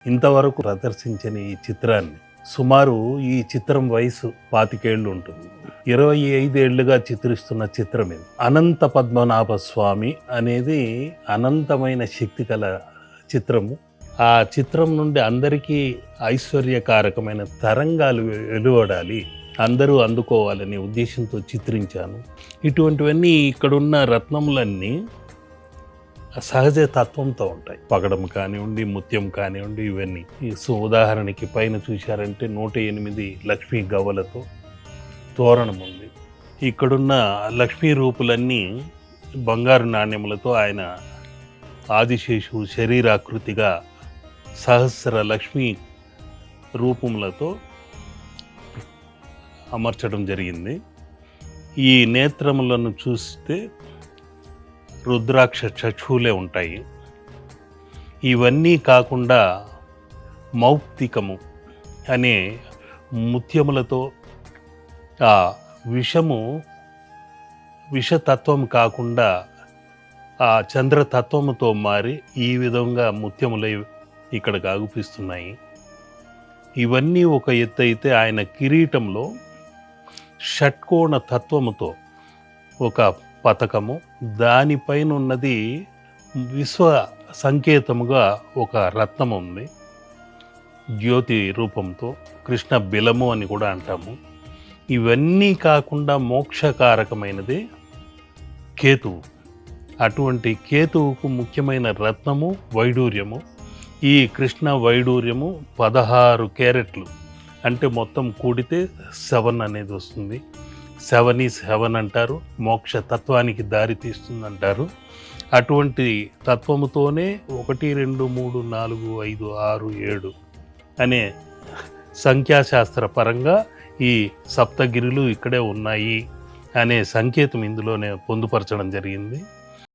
ఇంతవరకు ప్రదర్శించని ఈ చిత్రాన్ని సుమారు ఈ చిత్రం వయసు 25 ఏళ్ళు ఉంటుంది. 25 ఏళ్లుగా చిత్రిస్తున్న చిత్రం ఇది. అనంత పద్మనాభ స్వామి అనేది అనంతమైన శక్తి కల చిత్రము. ఆ చిత్రం నుండి అందరికీ ఐశ్వర్యకారకమైన తరంగాలు వెలువడాలి, అందరూ అందుకోవాలనే ఉద్దేశంతో చిత్రించాను. ఇటువంటివన్నీ ఇక్కడున్న రత్నములన్నీ సహజ తత్వంతో ఉంటాయి. పగడం కానివ్వండి, ముత్యం కానివ్వండి, ఇవన్నీ. సో ఉదాహరణకి పైన చూశారంటే 108 లక్ష్మీ గవ్వలతో తోరణం ఉంది. ఇక్కడున్న లక్ష్మీ రూపులన్నీ బంగారు నాణ్యములతో ఆయన ఆదిశేషు శరీరాకృతిగా సహస్ర లక్ష్మీ రూపములతో అమర్చడం జరిగింది. ఈ నేత్రములను చూస్తే రుద్రాక్ష చక్షులే ఉంటాయి. ఇవన్నీ కాకుండా మౌక్తికము అనే ముత్యములతో ఆ విషతత్వం కాకుండా ఆ చంద్రతత్వముతో మారి ఈ విధంగా ముత్యములై ఇక్కడ ఆగుపిస్తున్నాయి. ఇవన్నీ ఒక ఎత్తు అయితే, ఆయన కిరీటంలో షట్కోణ తత్వముతో ఒక పతకము, దానిపైన ఉన్నది విశ్వ సంకేతముగా ఒక రత్నం ఉంది జ్యోతి రూపంతో. కృష్ణ బిలము అని కూడా అంటాము. ఇవన్నీ కాకుండా మోక్షకారకమైనది కేతువు. అటువంటి కేతువుకు ముఖ్యమైన రత్నము వైడూర్యము. ఈ కృష్ణ వైడూర్యము 16 క్యారెట్లు, అంటే మొత్తం కూడితే 7 అనేది వస్తుంది. 7 is heaven అంటారు, మోక్ష తత్వానికి దారి తీస్తుందంటారు. అటువంటి తత్వముతోనే 1 2 3 4 5 6 7 అనే సంఖ్యాశాస్త్ర పరంగా ఈ సప్తగిరులు ఇక్కడే ఉన్నాయి అనే సంకేతం ఇందులోనే పొందుపరచడం జరిగింది.